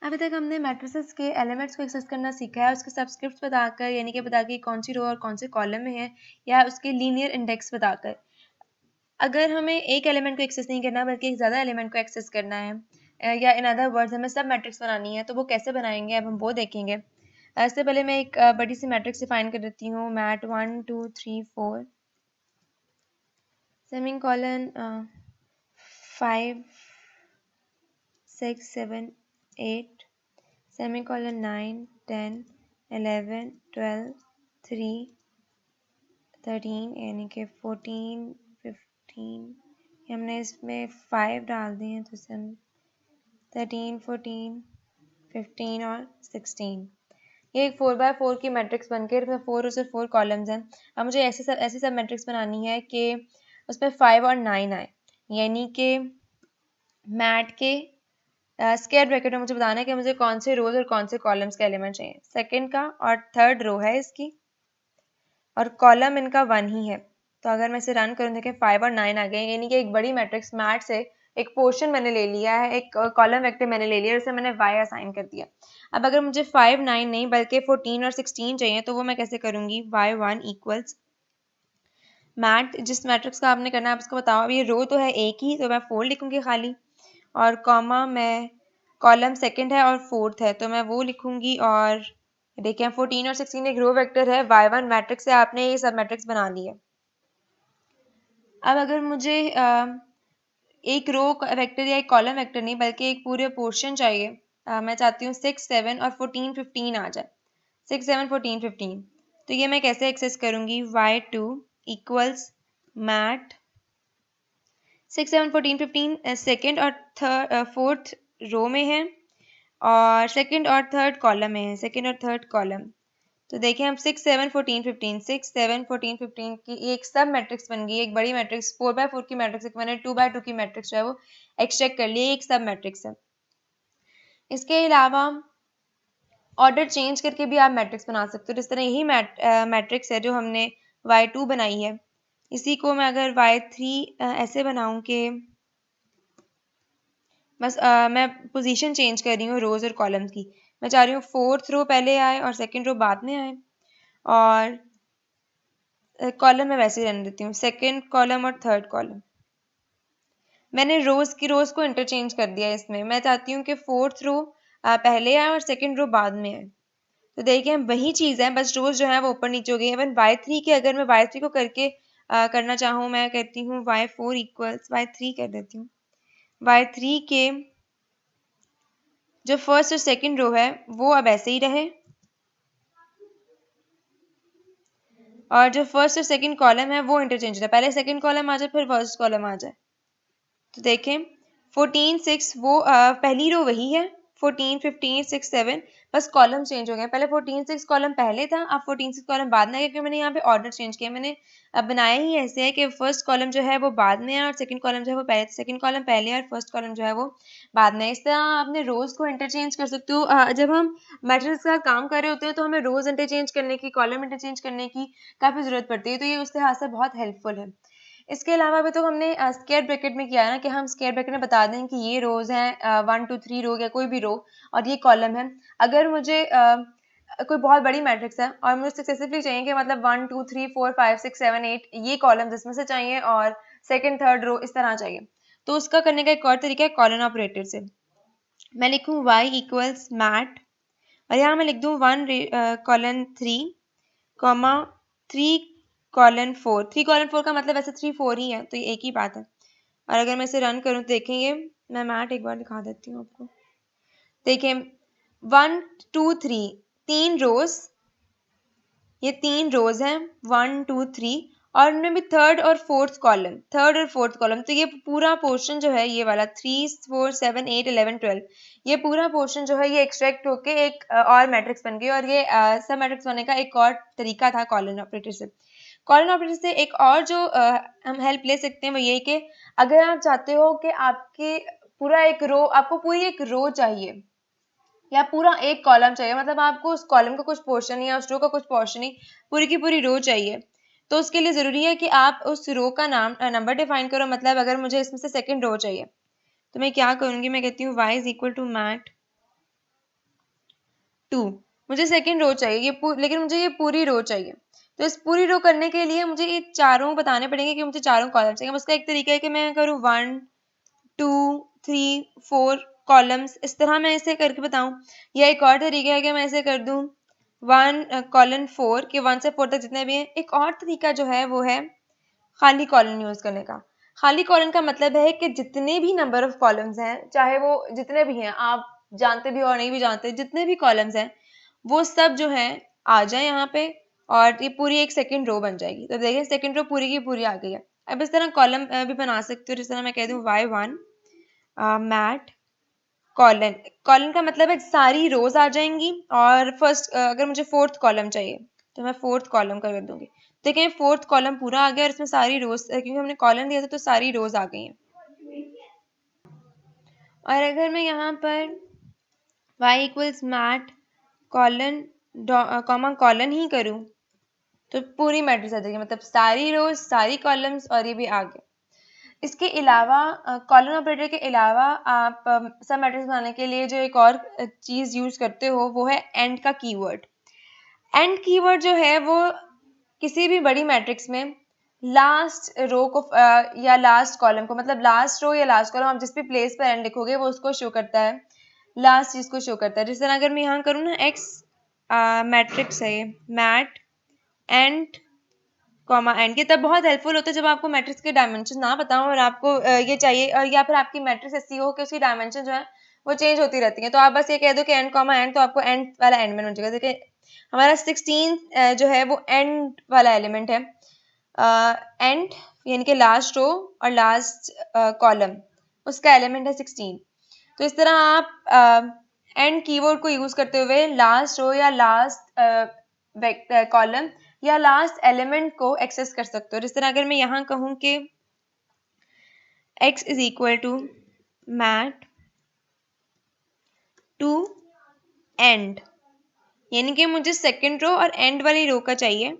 अभी तक हमने मैट्रिसेस के एलिमेंट्स को एक्सेस करना सीखा है, उसके सबस्क्रिप्ट्स बताकर, यानी कि बता के कौन सी रो और कौन से कॉलम में है, या उसके लीनियर इंडेक्स बताकर। अगर हमें एक एलिमेंट को एक्सेस नहीं करना बल्कि एक ज़्यादा एलिमेंट को एक्सेस करना है, या इन अदर वर्ड्स हमें सब मैट्रिक्स बनानी है, तो वो कैसे बनाएंगे अब हम वो देखेंगे। इससे पहले मैं एक बड़ी सी मैट्रिक्स डिफाइन कर देती हूँ, मैट 1 2 3 4 सेमीकोलन 5 6 7 8 सेमीकोलन 9 10 11 12 3 13 यानी कि 14 15, हमने इसमें 5 डाल दिए हैं तो इसे हम 13 14 15 और 16, ये एक 4x4 की मैट्रिक्स बनके इसमें 4 और सिर्फ 4 कॉलम्स हैं। अब मुझे ऐसी सब मैट्रिक्स बनानी है कि उसमें 5 और 9 आए, यानी कि मैट के स्क्वायर ब्रैकेट में मुझे बताना है कि मुझे कौन से रोज और कौन से कॉलम्स के एलिमेंट चाहिए। सेकंड का और थर्ड रो है इसकी, और कॉलम इनका 1 ही है। तो अगर मैं इसे रन करूँ, देखें 5 और 9 आ गए, यानी कि एक बड़ी मैट्रिक्स मैट से एक पोर्शन मैंने ले लिया है, एक कॉलम वेक्टर मैंने ले लिया, उसे मैंने y असाइन कर दिया। अब अगर मुझे 5 9 नहीं बल्कि 14 और 16 चाहिए, तो वो मैं कैसे करूँगी, y1 इक्वल्स मैट, जिस मैट्रिक्स का आपने करना है आप उसको बताओ। अब ये रो तो है एक ही, तो मैं 4 लिखूँगी खाली, और कॉमा मैं कॉलम सेकंड है और फोर्थ है तो मैं वो लिखूँगी। और देखिए 14 और 16 एक रो वेक्टर है, y1 मैट्रिक्स से आपने ये सब मैट्रिक्स बना लिया। अब अगर मुझे एक रो वेक्टर या एक कॉलम वेक्टर नहीं बल्कि एक पूरे पोर्शन चाहिए, मैं चाहती हूँ 6 7 और 14 15 आ जाए, 6 7 14 15, तो ये मैं कैसे एक्सेस करूँगी, y2 इक्वल्स मैट 6 7 14 15 सेकेंड और फोर्थ रो में है, और सेकंड और थर्ड कॉलम में है, सेकंड और थर्ड कॉलम। तो देखिए हम 6 7 14 15 6 7 14 15 की एक सब मैट्रिक्स बन गई, एक बड़ी मैट्रिक्स 4x4 की मैट्रिक्स, एक मैंने 2x2 की मैट्रिक्स जो है वो एक्सट्रैक्ट कर ली, एक सब मैट्रिक्स है। इसके अलावा ऑर्डर चेंज करके भी आप मैट्रिक्स बना सकते हो, जिस तरह यही मैट्रिक्स है जो हमने y2 बनाई है, इसी को मैं अगर y3 ऐसे बनाऊं कि बस मैं पोजीशन चेंज कर रही हूँ रोज और कॉलम्स की, मैं चाह रही हूँ फोर्थ रो पहले आए और सेकंड रो बाद में आए, और कॉलम मैं वैसे ही रहने देती हूँ, सेकंड कॉलम और थर्ड कॉलम। मैंने रोज को इंटरचेंज कर दिया इसमें, मैं चाहती हूँ कि फोर्थ रो पहले आए और सेकंड रो बाद में आए। तो देखिए वही चीज़ है, बस रोज जो है वो ऊपर नीचे हो गई। इवन y3 के अगर मैं y3 को करके करना चाहूँ, मैं करती हूँ y4 इक्वल्स y3 कर देती हूँ, y3 के जो फर्स्ट और सेकंड रो है वो अब ऐसे ही रहे, और जो फर्स्ट और सेकंड कॉलम है वो इंटरचेंज रहे, पहले सेकंड कॉलम आ जाए फिर फर्स्ट कॉलम आ जाए। तो देखें 14 6 वो पहली रो वही है, 14 15 6 7, बस कॉलम चेंज हो गए, पहले 14 6 कॉलम पहले था, अब 14 6 कॉलम बाद में आ गया, क्योंकि मैंने यहाँ पे ऑर्डर चेंज किया। मैंने अब बनाया ही ऐसे है कि फर्स्ट कॉलम जो है वो बाद में है और सेकंड कॉलम जो है वो पहले, सेकंड कॉलम पहले है और फर्स्ट कॉलम जो है वो बाद में है। इस तरह आपने रोज को इंटरचेंज कर सकते हो। जब हम मैट्रिक्स का काम कर रहे होते हैं तो हमें रोज इंटरचेंज करने की, कॉलम इंटरचेंज करने की काफ़ी ज़रूरत पड़ती है, तो ये उस लिहाज से बहुत हेल्पफुल है। इसके अलावा भी तो हमने स्क्वायर ब्रैकेट में किया है ना, कि हम स्क्वायर ब्रैकेट में बता दें कि ये रोज हैं 1 2 3 रो या कोई भी रो, और ये कॉलम है। अगर मुझे कोई बहुत बड़ी मैट्रिक्स है और मुझे सक्सेसिवली चाहिए कि मतलब 1 2 3 4 5 6 7 8 ये कॉलम इसमें से चाहिए और सेकंड थर्ड रो इस तरह चाहिए, तो उसका करने का एक और तरीका है कॉलन ऑपरेटर से। मैं लिखूँ y इक्वल्स मैट, और यहाँ मैं लिख दूँ 1 कॉलन 3 कॉमा 3 कॉलन 4, 3 कॉलन 4 का मतलब वैसे 3 4 ही है, तो ये एक ही बात है। और अगर मैं इसे रन करूँ तो देखेंगे, मैं मैट एक बार दिखा देती हूँ आपको। देखिए 1 2 3 तीन रोज, ये तीन रोज हैं 1 2 3, और उनमें भी थर्ड और फोर्थ कॉलम, तो ये पूरा पोर्शन जो है ये वाला 3 4 7 8 11 12, ये पूरा पोर्शन जो है ये एक्सट्रैक्ट होके एक और मैट्रिक्स बन गई। और ये सब मैट्रिक्स बनने का एक और तरीका था कॉलन ऑपरेटर से। कॉलन ऑपरेटर से एक और जो हम हेल्प ले सकते हैं वो ये कि अगर आप चाहते हो कि आपके पूरा एक रो, आपको पूरी एक रो चाहिए या पूरा एक कॉलम चाहिए, मतलब आपको उस कॉलम का कुछ पोर्शन या उस रो का कुछ पोर्शन ही, पूरी की पूरी रो चाहिए, तो उसके लिए ज़रूरी है कि आप उस रो का नंबर डिफाइन करो। मतलब अगर मुझे इसमें से सेकंड रो चाहिए तो मैं क्या करूँगी, मैं कहती हूँ y is equal to mat 2। मुझे सेकंड रो चाहिए लेकिन मुझे ये पूरी रो चाहिए। तो इस पूरी रो करने के लिए मुझे ये चारों बताने पड़ेंगे कि मुझे चारों कॉलम चाहिए। उसका एक तरीका है कि मैं करूँ 1 2 3 4 कॉलम्स, इस तरह मैं इसे करके बताऊं। या एक और तरीका है कि मैं इसे कर दूं 1 कॉलन 4 कि 1 से 4 तक जितने भी हैं। एक और तरीका जो है वो है खाली कॉलन यूज करने का। खाली कॉलन का मतलब है कि जितने भी नंबर ऑफ कॉलम्स हैं, चाहे वो जितने भी हैं, आप जानते भी और नहीं भी जानते, जितने भी कॉलम्स हैं वो सब जो है आ जाए यहाँ पे और ये पूरी एक सेकंड रो बन जाएगी। तो देखें सेकंड रो पूरी की पूरी आ गई है। अब इस तरह कॉलम भी बना सकते हो, जिस तरह मैं कह दूं y1 मैट कॉलन। कॉलन का मतलब है सारी रोज आ जाएंगी और फर्स्ट अगर मुझे फोर्थ कॉलम चाहिए तो मैं फोर्थ कॉलम कर दूंगी। देखें फोर्थ कॉलम पूरा आ गया और इसमें सारी रोज, क्योंकि हमने कॉलम दिया था तो सारी रोज आ गई हैं। और अगर मैं यहाँ पर y equals mat colon comma colon ही करूँ तो पूरी मैट्रिक्स आ जाएगी, मतलब सारी रोज सारी कॉलम्स और ये भी आ गए। इसके अलावा कॉलन ऑपरेटर के अलावा आप सब मैट्रिक्स बनाने के लिए जो एक और चीज़ यूज करते हो वो है एंड का कीवर्ड। एंड कीवर्ड जो है वो किसी भी बड़ी मैट्रिक्स में लास्ट रो को या लास्ट कॉलम को, मतलब लास्ट रो या लास्ट कॉलम आप जिस भी प्लेस पर एंड लिखोगे वो उसको शो करता है, लास्ट चीज को शो करता है। जिस तरह अगर मैं यहाँ करूँ ना एक्स मैट्रिक्स है ये मैट एंड कॉमा एंड, ये तब बहुत हेल्पफुल होता है जब आपको मैट्रिक्स के डायमेंशन ना पता हो और आपको ये चाहिए, और या फिर आपकी मैट्रिक्स ऐसी हो कि उसकी डायमेंशन जो है वो चेंज होती रहती है। तो आप बस ये कह दो कि एंड कॉमा एंड, तो आपको एंड वाला एंड में हो जाएगा। देखिए हमारा 16 जो है वो एंड वाला एलिमेंट है। एंड यानी कि लास्ट रो और लास्ट कॉलम, उसका एलिमेंट है 16। तो इस तरह आप एंड कीवर्ड को यूज करते हुए लास्ट रो या लास्ट कॉलम या लास्ट एलिमेंट को एक्सेस कर सकते हो। जिस तरह अगर मैं यहाँ कहूँ कि x is equal to mat two and, यानी कि मुझे सेकेंड रो और एंड वाली रो का चाहिए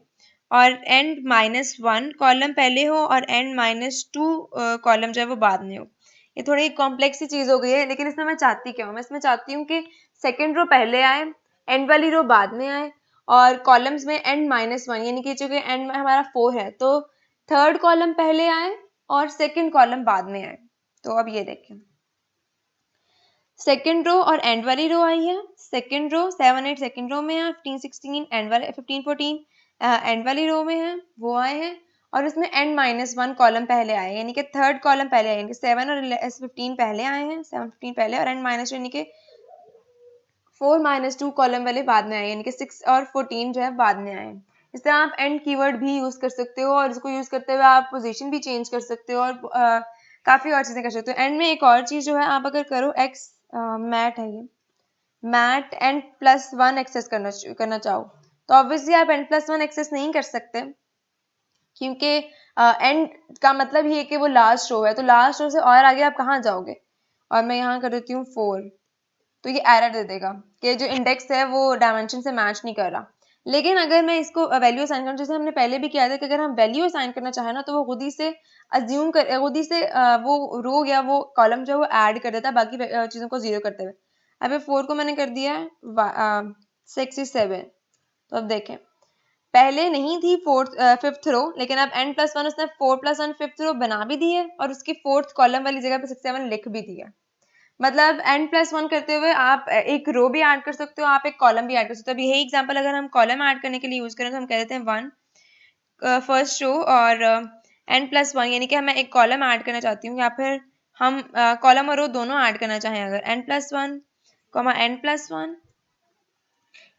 और एंड -1 कॉलम पहले हो और एंड -2 कॉलम जो है वो बाद में हो। ये थोड़ी कॉम्प्लेक्स सी चीज हो गई है, लेकिन इसमें मैं चाहती क्या हूँ, मैं इसमें चाहती हूँ कि सेकेंड रो पहले आए, एंड वाली रो बाद में आए और कॉलम्स में एंड -1, यानी कि चूंकि एंड में हमारा 4 है तो थर्ड कॉलम पहले आए और सेकेंड कॉलम बाद में आए। तो अब ये देखें सेकेंड रो और एंड वाली रो आई है। सेकेंड रो 7 8 सेकेंड रो में है, 15 16 एंड वाले 15 14 एंड वाली रो में है, वो आए हैं और इसमें एंड -1 कॉलम पहले आए, यानी कि थर्ड कॉलम पहले आए, यानी कि 7 और 15 पहले आए हैं, 7 15 पहले और एंड -2 यानी कि 4 -2 कॉलम वाले बाद में आए, यानी कि 6 और 14 जो है बाद में आए। इस तरह आप एंड कीवर्ड भी यूज कर सकते हो और इसको यूज करते हुए आप पोजीशन भी चेंज कर सकते हो और काफी और चीजें कर सकते हो। एंड में एक और चीज जो है, आप अगर करो एक्स मैट है ये मैट एंड +1 एक्सेस करना चाहो तो ऑब्वियसली आप n+1 एक्सेस नहीं कर सकते, क्योंकि एंड का मतलब ही है कि वो लास्ट रो है, तो लास्ट रो से और आगे आप कहाँ जाओगे। और मैं यहाँ कर देती हूँ 4, तो ये एरर दे देगा कि जो इंडेक्स है वो डायमेंशन से मैच नहीं कर रहा। लेकिन अगर मैं इसको वैल्यू असाइन करूँ, जैसे हमने पहले भी किया था कि अगर हम वैल्यू असाइन करना चाहें ना तो वो खुद ही से अज्यूम कर, खुद ही से वो रो या वो कॉलम जो है वो ऐड कर देता है बाकी चीज़ों को जीरो करते हुए। अब 4 को मैंने कर दिया है 67। तो अब देखें पहले नहीं थी फिफ्थ रो, लेकिन अब n+1 उसने 4+1 फिफ्थ रो बना भी दी है और उसकी फोर्थ कॉलम वाली जगह पे 67 लिख भी दिया। मतलब n+1 करते हुए आप एक रो भी ऐड कर सकते हो, आप एक कॉलम भी ऐड कर सकते हो। अब यही एग्जांपल अगर हम कॉलम ऐड करने के लिए यूज करें तो हम कह देते हैं 1 फर्स्ट रो और n+1, यानी कि मैं एक कॉलम ऐड करना चाहती हूँ या फिर हम कॉलम और रो दोनों ऐड करना चाहें अगर n+1, n+1,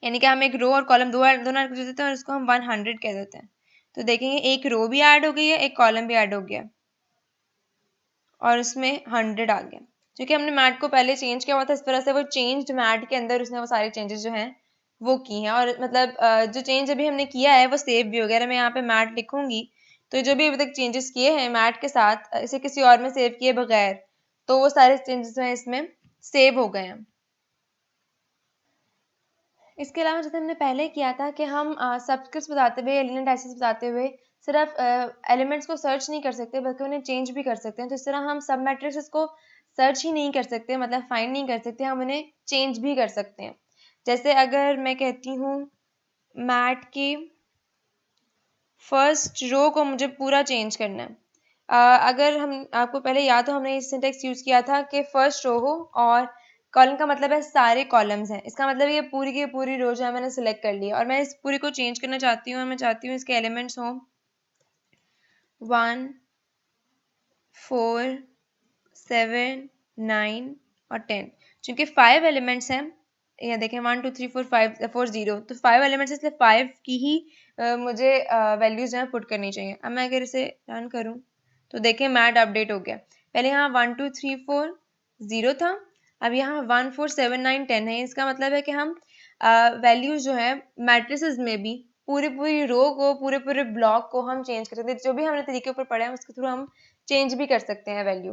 यानी कि हम एक रो और कॉलम दोनों ऐड कर देते हैं और इसको हम 100 कह देते हैं। तो देखेंगे एक रो भी ऐड हो गई है, एक कॉलम भी ऐड हो गया और उसमें 100 आ गया। क्योंकि हमने मैट को पहले चेंज किया हुआ था, इस तरह से वो चेंज्ड मैट के अंदर उसने वो सारे चेंजेस जो हैं वो की हैं। और मतलब जो चेंज अभी हमने किया है वो सेव भी हो गया। मैं यहाँ पे मैट लिखूंगी तो जो भी अभी तक चेंजेस किए हैं मैट के साथ इसे किसी और में सेव किए बगैर, तो वो सारे चेंजेस जो हैं इसमें सेव हो गए हैं। इसके अलावा जैसे हमने पहले किया था कि हम सबस्क्रिप्ट्स बताते हुए, लीनियर डायसिस बताते हुए सिर्फ एलिमेंट्स को सर्च नहीं कर सकते बल्कि उन्हें चेंज भी कर सकते हैं। तो इस तरह हम सब मैट्रिक्स को सर्च ही नहीं कर सकते, मतलब फाइंड नहीं कर सकते, हम उन्हें चेंज भी कर सकते हैं। जैसे अगर मैं कहती हूँ मैट की फर्स्ट रो को मुझे पूरा चेंज करना है, अगर हम आपको पहले याद हो हमने सिंटेक्स यूज किया था कि फर्स्ट रो हो और कॉलम का मतलब है सारे कॉलम्स हैं, इसका मतलब ये पूरी की पूरी रो जो है मैंने सिलेक्ट कर लिया और मैं इस पूरी को चेंज करना चाहती हूँ। मैं चाहती हूँ इसके एलिमेंट्स हों 1 4 7 9 और 10। चूंकि 5 एलिमेंट्स हैं, ये देखें 1 2 3 4 5 4 0, तो 5 एलिमेंट्स इसलिए 5 की ही मुझे वैल्यूज जो है पुट करनी चाहिए। अब मैं अगर इसे रन करूं तो देखें मैट अपडेट हो गया। पहले यहाँ 1 2 3 4 0 था, अब यहाँ 1 4 7 9 10 है। इसका मतलब है कि हम वैल्यूज जो है मैट्रिसेस में भी पूरी पूरी रो को पूरे पूरे ब्लॉक को हम चेंज कर सकते हैं। जो भी हमने तरीके ऊपर पढ़ा है उसके थ्रू हम चेंज भी कर सकते हैं वैल्यू।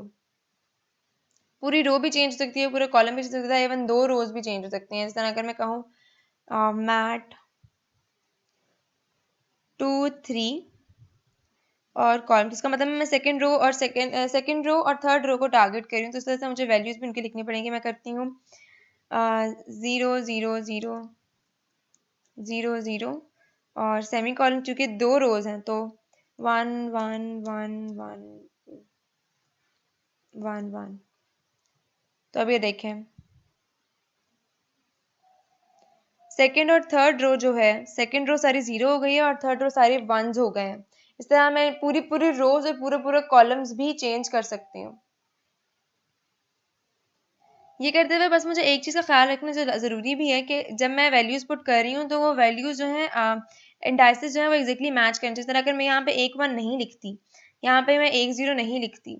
पूरी रो भी चेंज हो सकती है, पूरा कॉलम भी चेंज हो सकता है, इवन 2 रोज भी चेंज हो सकती हैं। इस तरह अगर मैं कहूँ मैट 2 3 और कॉलम, इसका मतलब मैं सेकंड रो और सेकंड रो और थर्ड रो को टारगेट कर रही हूँ, तो इस तरह से मुझे वैल्यूज भी उनकी लिखनी पड़ेंगी। मैं करती हूँ 0 0 0 0 0 और सेमी कॉलम, चूंकि 2 रोज हैं तो 1 1 1 1 1 1। तो अब ये देखें सेकेंड और थर्ड रो जो है, सेकेंड रो सारी 0 हो गई है और थर्ड रो सारे 1s हो गए हैं। इस तरह मैं पूरी पूरी रोज और पूरे पूरे कॉलम्स भी चेंज कर सकती हूँ। ये करते हुए बस मुझे एक चीज़ का ख्याल रखना ज़रूरी भी है कि जब मैं वैल्यूज़ पुट कर रही हूँ तो वो वैल्यूज़ जो है इंडाइसेस जो है वो एग्जैक्टली मैच करनी चाहिए। जिस तरह अगर मैं यहाँ पे 1 1 नहीं लिखती, यहाँ पे मैं 1 0 नहीं लिखती,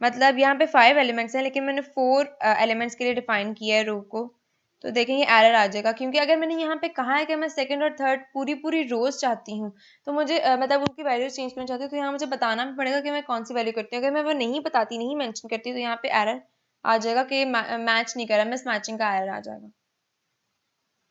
मतलब यहाँ पे 5 एलिमेंट्स हैं लेकिन मैंने 4 एलिमेंट्स के लिए डिफाइन किया है रो को, तो देखेंगे एरर आ जाएगा। क्योंकि अगर मैंने यहाँ पे कहा है कि मैं सेकंड और थर्ड पूरी पूरी रोज चाहती हूँ, तो मुझे मतलब उनकी वैल्यूज चेंज करना चाहती हूँ, तो यहाँ मुझे बताना भी पड़ेगा कि मैं कौन सी वैल्यू करती हूँ। अगर मैं वो नहीं बताती, नहीं मेंशन करती, तो यहाँ पे एरर आ जाएगा कि मैच नहीं करा, मिस मैचिंग का एरर आ जाएगा।